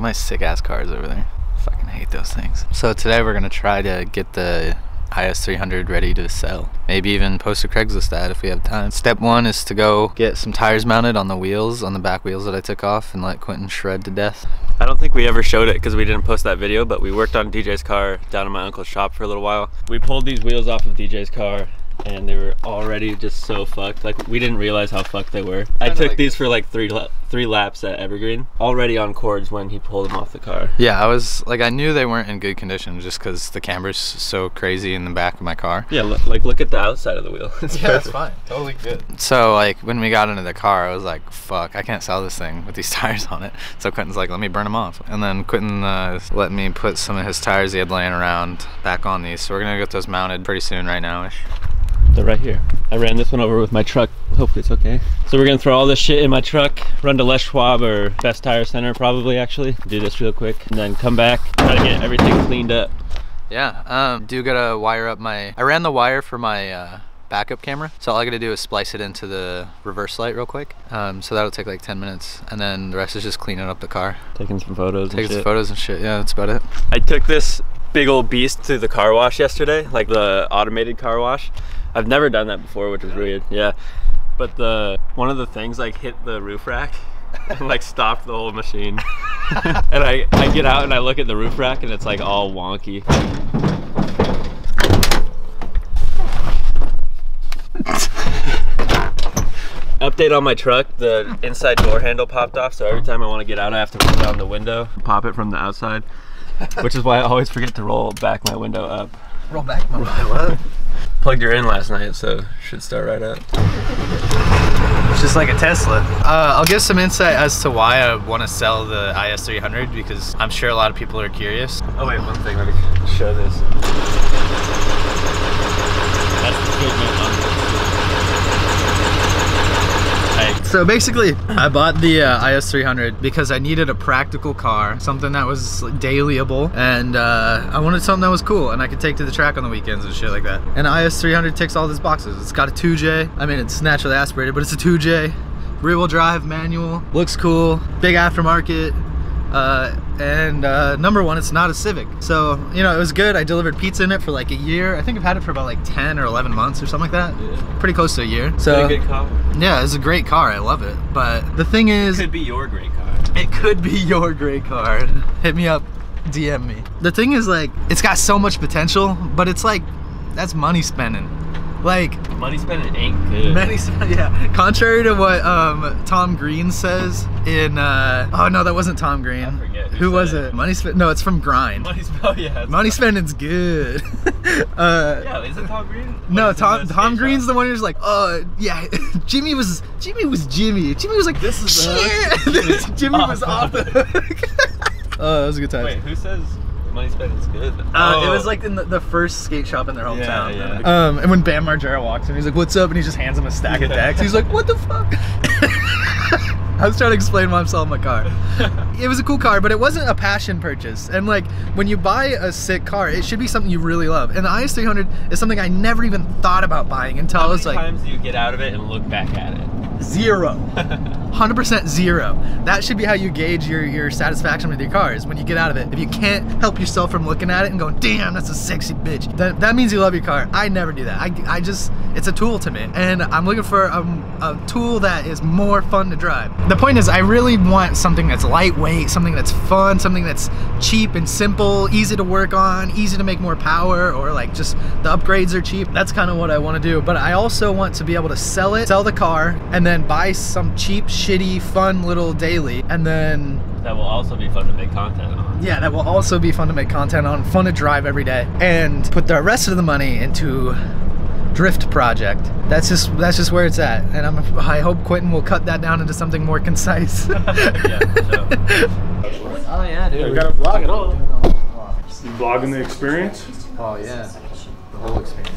my sick ass cars over there. Fucking hate those things. So today we're gonna try to get the IS300 ready to sell. Maybe even post a Craigslist ad if we have time. Step one is to go get some tires mounted on the wheels, on the back wheels that I took off, and let Quentin shred to death. I don't think we ever showed it because we didn't post that video, but we worked on DJ's car down in my uncle's shop for a little while. We pulled these wheels off of DJ's car and they were already just so fucked. Like, we didn't realize how fucked they were. I took these for like three laps at Evergreen, already on cords when he pulled them off the car. Yeah, I was like, I knew they weren't in good condition just because the camber's so crazy in the back of my car. Yeah, like look at the outside of the wheel. It's yeah, that's fine, totally good. So like when we got into the car, I was like, fuck, I can't sell this thing with these tires on it. So Quentin's like, let me burn them off. And then Quentin let me put some of his tires he had laying around back on these. So we're gonna get those mounted pretty soon right now-ish. They're right here. I ran this one over with my truck. Hopefully it's okay. So we're gonna throw all this shit in my truck, run to Les Schwab or Best Tire Center probably actually. Do this real quick and then come back, try to get everything cleaned up. Yeah, do gotta wire up I ran the wire for my backup camera. So all I gotta do is splice it into the reverse light real quick. So that'll take like 10 minutes. And then the rest is just cleaning up the car. Taking some photos Taking some photos and shit, yeah, that's about it. I took this big old beast to the car wash yesterday, like the automated car wash. I've never done that before, which is weird. Yeah, but one of the things like hit the roof rack and like stopped the whole machine. And I get out and I look at the roof rack and it's like all wonky. Update on my truck, the inside door handle popped off, so every time I want to get out I have to roll down the window, pop it from the outside, which is why I always forget to roll back my window up. Roll back my window up? Plugged her in last night, so should start right up. It's just like a Tesla. I'll give some insight as to why I want to sell the IS300 because I'm sure a lot of people are curious. Oh wait, one thing, let me show this. That's the Skids man. So basically, I bought the IS300 because I needed a practical car, something that was dailyable, and I wanted something that was cool and I could take to the track on the weekends and shit like that. And the IS300 ticks all these boxes. It's got a 2J. I mean, it's naturally aspirated, but it's a 2J. Rear-wheel drive, manual, looks cool, big aftermarket. And number one, it's not a Civic. So, you know, it was good. I delivered pizza in it for like a year. I think I've had it for about like 10 or 11 months or something like that. Yeah. Pretty close to a year. So, it's a good car. Yeah, it's a great car. I love it. But the thing is, it could be your great car. It could be your great car. Hit me up, DM me. The thing is, like, it's got so much potential, but it's like, that's money spending. Like, money spending ain't good. Yeah. Contrary to what Tom Green says in oh no, that wasn't Tom Green. I forget. Who was it? No, it's from Grind. Money spending's good. Yeah, is it Tom Green? No, Tom Green's the one who's like, yeah, Jimmy was Jimmy. Jimmy was like, this is the Jimmy was off the hook. Oh, that was a good time. Wait, who says money spending's good? It was like in the first skate shop in their hometown. Yeah, yeah. And when Bam Margera walks in, he's like, "What's up?" And he just hands him a stack of decks. He's like, "What the fuck?" I was trying to explain why I'm selling my car. It was a cool car, but it wasn't a passion purchase. And like, when you buy a sick car, it should be something you really love. And the IS300 is something I never even thought about buying until I was like, how many times do you get out of it and look back at it? 0. 100% 0. That should be how you gauge your satisfaction with your car, is when you get out of it. If you can't help yourself from looking at it and going, damn, that's a sexy bitch, that means you love your car. I never do that. I just, it's a tool to me. And I'm looking for a tool that is more fun to drive. The point is, I really want something that's lightweight, something that's fun, something that's cheap and simple, easy to work on, easy to make more power, or like just the upgrades are cheap. That's kind of what I want to do. But I also want to be able to sell the car, and then buy some cheap, shitty, fun little daily, and then that will also be fun to make content on. Yeah, that will also be fun to make content on, fun to drive every day, and put the rest of the money into drift project. That's just where it's at, and I hope Quentin will cut that down into something more concise. Yeah, so. Oh yeah, dude. We gotta vlog it all. You vlogging the experience? Oh yeah, the whole experience.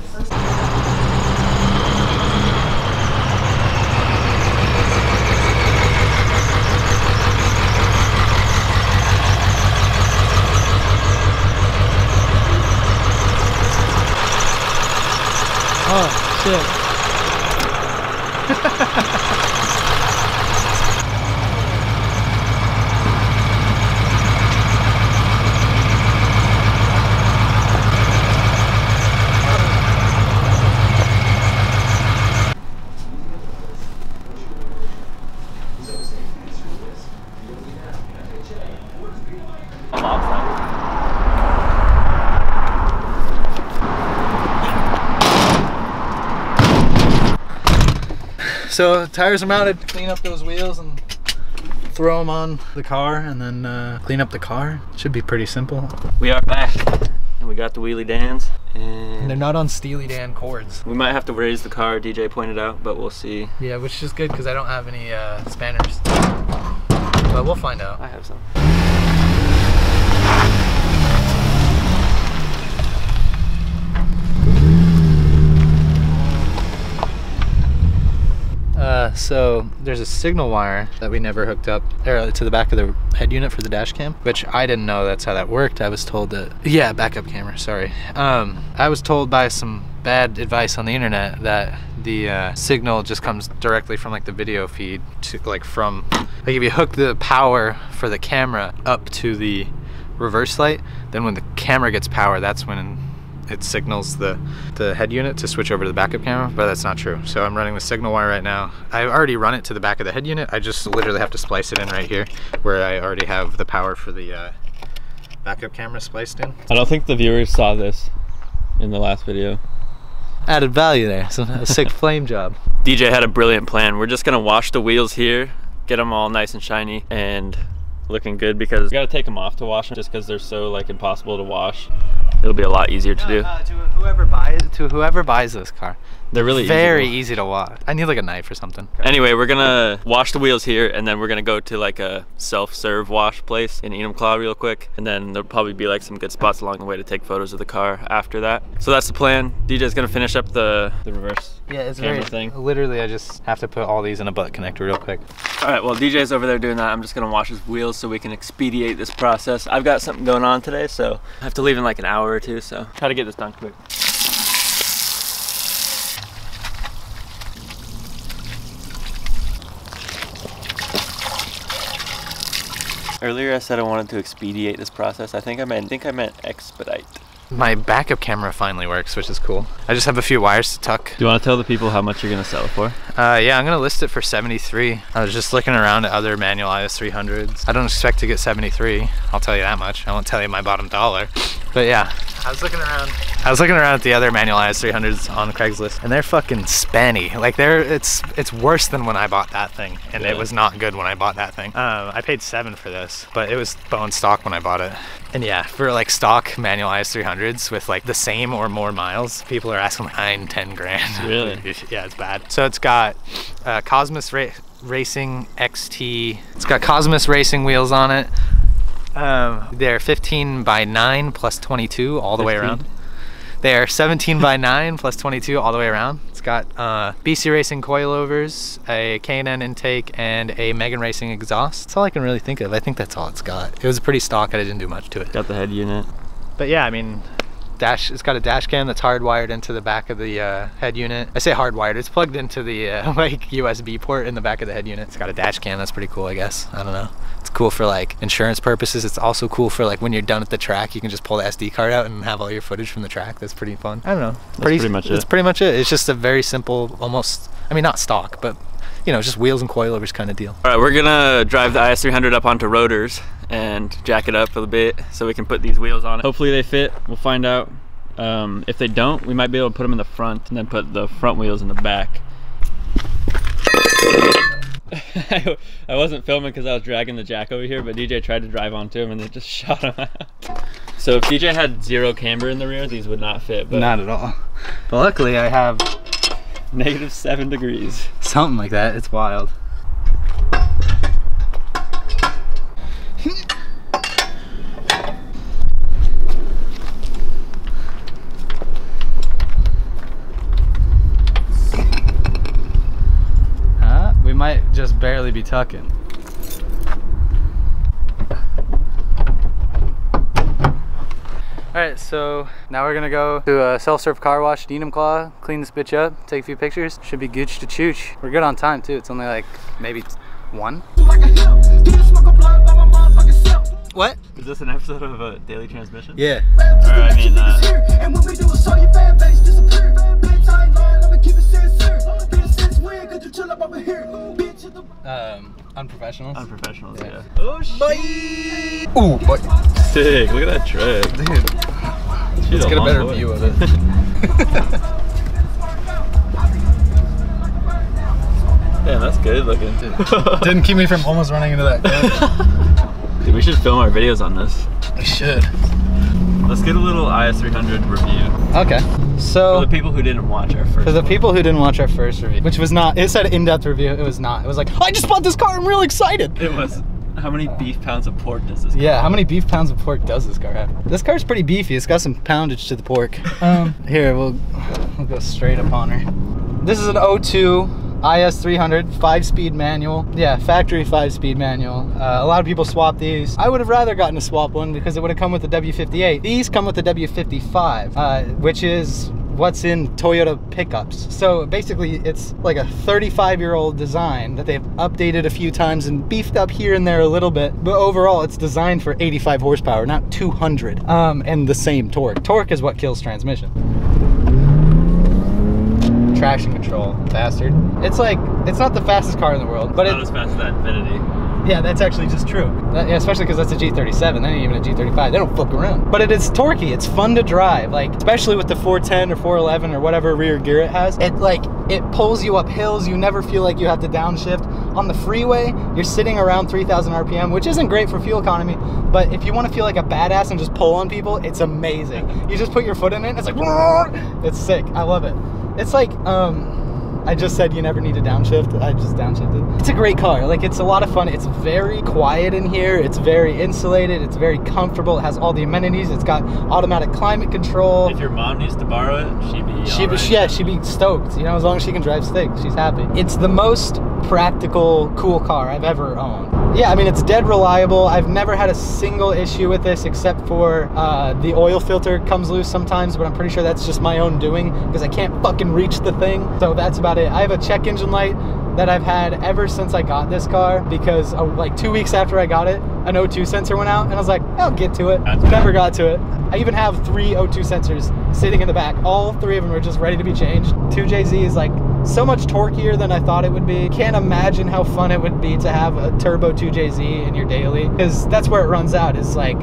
Oh, shit. so tires are mounted. Clean up those wheels and throw them on the car, and then clean up the car. Should be pretty simple. We are back, and we got the wheelie Dans. And they're not on Steely Dan cords. We might have to raise the car, DJ pointed out, but we'll see. Yeah, which is good because I don't have any spanners. But we'll find out. I have some. So there's a signal wire that we never hooked up to the back of the head unit for the dash cam, which I didn't know that's how that worked. I was told that, yeah, backup camera, sorry. I was told by some bad advice on the internet that the signal just comes directly from like the video feed to like if you hook the power for the camera up to the reverse light, then when the camera gets power, that's when it signals the head unit to switch over to the backup camera, but that's not true. So I'm running the signal wire right now. I already run it to the back of the head unit. I just literally have to splice it in right here where I already have the power for the backup camera spliced in. I don't think the viewers saw this in the last video. Added value there, so a sick flame job. DJ had a brilliant plan. We're just gonna wash the wheels here, get them all nice and shiny and looking good, because we gotta take them off to wash them just because they're so like impossible to wash. It'll be a lot easier to do. To whoever buys this car, they're really very easy to wash. I need like a knife or something. Anyway, we're gonna wash the wheels here, and then we're gonna go to like a self-serve wash place in Enumclaw real quick, and then there'll probably be like some good spots along the way to take photos of the car after that. So that's the plan. DJ's gonna finish up the reverse camera thing. Literally, I just have to put all these in a butt connector real quick. All right, well, DJ's over there doing that. I'm just gonna wash his wheels so we can expedite this process. I've got something going on today, so I have to leave in like an hour or two, so try to get this done quick. Earlier I said I wanted to expedite this process. I think I meant expedite. My backup camera finally works, which is cool. I just have a few wires to tuck. Do you want to tell the people how much you're gonna sell it for? Yeah, I'm gonna list it for 73. I was just looking around at other manual IS300s. I don't expect to get 73. I'll tell you that much. I won't tell you my bottom dollar. But yeah, I was looking around at the other manual IS300s on Craigslist, and they're fucking spanny. Like it's worse than when I bought that thing, and it was not good when I bought that thing. I paid $7 for this, but it was bone stock when I bought it. And yeah, for like stock manual IS300s with like the same or more miles, people are asking like 9-10 grand. Really? Yeah, it's bad. So it's got Cosmos Racing XT. It's got Cosmos Racing wheels on it. They're 15x9 plus 22 all the way around. They're 17x9 plus 22 all the way around. It's got BC Racing coilovers, a K&N intake, and a Megan Racing exhaust. That's all I can really think of. I think that's all it's got. It was pretty stock. I didn't do much to it. Got the head unit. But yeah, I mean, it's got a dash cam that's hardwired into the back of the head unit. I say hardwired, it's plugged into the like USB port in the back of the head unit. It's got a dash cam, that's pretty cool, I guess. I don't know. It's cool for like insurance purposes. It's also cool for like when you're done at the track, you can just pull the SD card out and have all your footage from the track. That's pretty fun. I don't know. That's pretty much it. It's pretty much it. It's just a very simple, almost, I mean, not stock, but you know, just wheels and coilovers kind of deal. All right, we're gonna drive the IS300 up onto rotors and jack it up a bit so we can put these wheels on it. Hopefully they fit, we'll find out. If they don't, we might be able to put them in the front and then put the front wheels in the back. I wasn't filming because I was dragging the jack over here, but DJ tried to drive onto him and it just shot him out. So if DJ had 0 camber in the rear, these would not fit. But not at all. But luckily I have -7 degrees. Something like that. It's wild. We might just barely be tucking. Alright, so now we're gonna go to a self-serve car wash, Enumclaw, clean this bitch up, take a few pictures. Should be gooch to chooch. We're good on time too. It's only like maybe 1. What? Is this an episode of a Daily Transmission? Yeah. Alright, I mean, unprofessionals. Unprofessionals, yeah. Oh shit! Ooh, boy. Sick, look at that tread. Dude. Let's get a better view of it. Yeah, that's good looking. Didn't keep me from almost running into that curb. Dude, we should film our videos on this. We should. Let's get a little IS300 review. Okay. So for the people who didn't watch our first. For the people who didn't watch our first review, which was not, it said in-depth review. It was not. It was like, I just bought this car. I'm really excited. It was. How many beef pounds of pork does this car have? How many beef pounds of pork does this car have? This car's pretty beefy. It's got some poundage to the pork. Here, we'll go straight up on her. This is an 02 IS300 5-speed manual. Yeah, factory 5-speed manual. A lot of people swap these. I would have rather gotten a swap one because it would have come with the W58. These come with the W55, which is what's in Toyota pickups. So basically it's like a 35-year-old design that they've updated a few times and beefed up here and there a little bit, but overall it's designed for 85 horsepower, not 200, and the same torque. Torque is what kills transmission. Traction control, bastard. It's like, it's not the fastest car in the world, but it's not as fast as that Infinity. Yeah, that's actually just true. Yeah, especially because that's a G37, that ain't even a G35. They don't fuck around. But it is torquey, it's fun to drive. Like, especially with the 410 or 411 or whatever rear gear it has. It pulls you up hills, you never feel like you have to downshift. On the freeway, you're sitting around 3,000 RPM, which isn't great for fuel economy, but if you want to feel like a badass and just pull on people, it's amazing. You just put your foot in it, it's like, it's sick, I love it. It's like, I just said you never need to downshift. I just downshifted. It's a great car. Like, it's a lot of fun. It's very quiet in here. It's very insulated. It's very comfortable. It has all the amenities. It's got automatic climate control. If your mom needs to borrow it, she'd be stoked. You know, as long as she can drive stick, she's happy. It's the most practical, cool car I've ever owned. Yeah, I mean, it's dead reliable. I've never had a single issue with this except for the oil filter comes loose sometimes, but I'm pretty sure that's just my own doing because I can't fucking reach the thing. So that's about it. I have a check engine light that I've had ever since I got this car because like 2 weeks after I got it, an O2 sensor went out and I was like, I'll get to it. Never got to it. I even have 3 O2 sensors sitting in the back. All 3 of them are just ready to be changed. 2JZ is like so much torqueier than I thought it would be. Can't imagine how fun it would be to have a turbo 2JZ in your daily, because that's where it runs out. Is like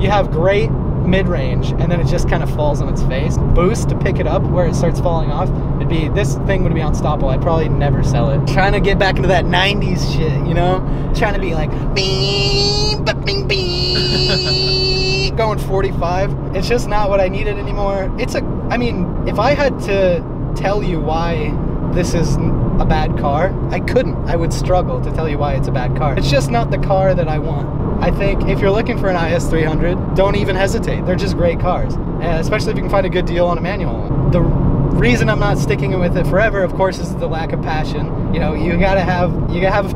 you have great mid-range and then it just kind of falls on its face. Boost to pick it up where it starts falling off. This thing would be unstoppable. I'd probably never sell it. Trying to get back into that 90s shit, you know? Trying to be like bing, bing, bing, going 45. It's just not what I needed anymore. I mean, if I had to tell you why this is a bad car, I couldn't. I would struggle to tell you why it's a bad car. It's just not the car that I want. I think if you're looking for an IS300, don't even hesitate. They're just great cars, especially if you can find a good deal on a manual one. The reason I'm not sticking with it forever, of course, is the lack of passion. You know, you have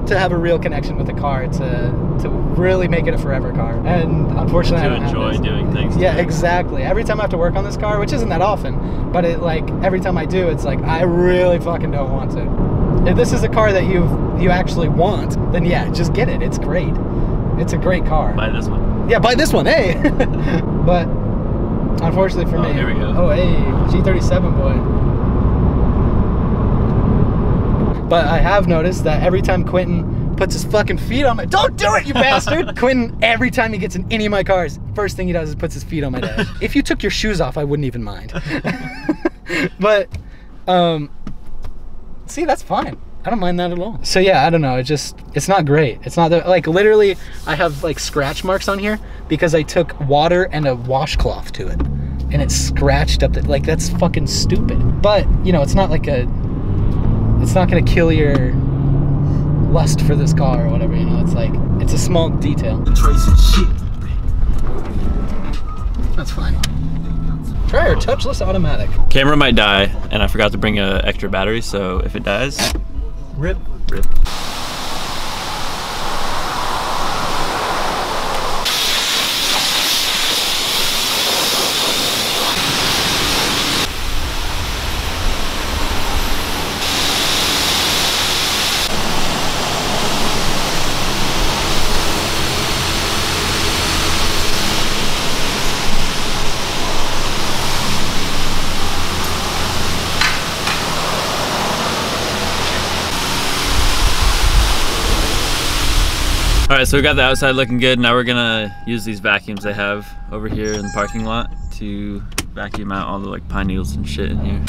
to have a real connection with the car to really make it a forever car. And unfortunately, to enjoy doing things. Yeah, exactly. Every time I have to work on this car, which isn't that often, but every time I do, it's like I really fucking don't want to. If this is a car that you actually want, then yeah, just get it. It's great. It's a great car. Buy this one. Yeah, buy this one. Hey. But unfortunately for me. Here we go. Oh, hey, G37 boy. But I have noticed that every time Quentin puts his fucking feet on my... Don't do it, you bastard! Quentin, every time he gets in any of my cars, first thing he does is puts his feet on my dash. If you took your shoes off, I wouldn't even mind. But, see, that's fine. I don't mind that at all. So yeah, I don't know, it's not great. It's not, like, literally, I have like scratch marks on here because I took water and a washcloth to it. And it scratched up, like, that's fucking stupid. But, you know, it's not like it's not gonna kill your lust for this car or whatever, you know? It's like, it's a small detail. That's fine. Try our touchless automatic. Camera might die, and I forgot to bring an extra battery, so if it dies, rip. Rip. All right, so we got the outside looking good. Now we're gonna use these vacuums I have over here in the parking lot to vacuum out all the like pine needles and shit in here.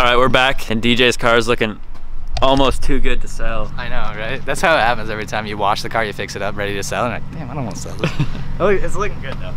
All right, we're back, and DJ's car is looking almost too good to sell. I know, right? That's how it happens every time you wash the car, you fix it up, ready to sell, and like, damn, I don't want to sell this. Oh, it's looking good though.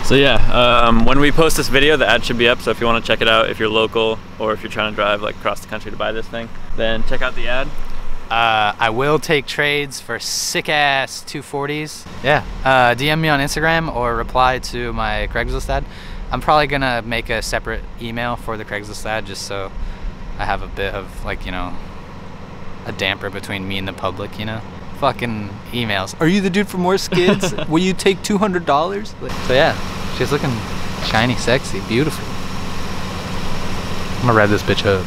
So yeah, when we post this video, the ad should be up. So if you want to check it out, if you're local or if you're trying to drive like across the country to buy this thing, then check out the ad. I will take trades for sick ass 240s. Yeah, DM me on Instagram or reply to my Craigslist ad. I'm probably gonna make a separate email for the Craigslist ad just so I have a bit of like, you know, a damper between me and the public, you know? Fucking emails. Are you the dude for more skids? Will you take $200? So yeah, she's looking shiny, sexy, beautiful. I'm gonna rev this bitch up.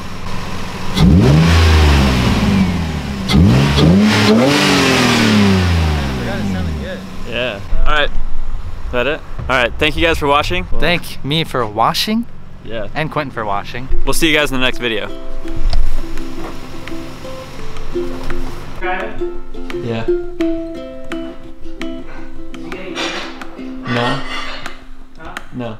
Yeah. All right. Is that it? All right. Thank you guys for watching. Thank me for washing. Yeah. And Quentin for washing. We'll see you guys in the next video. Yeah. No. No.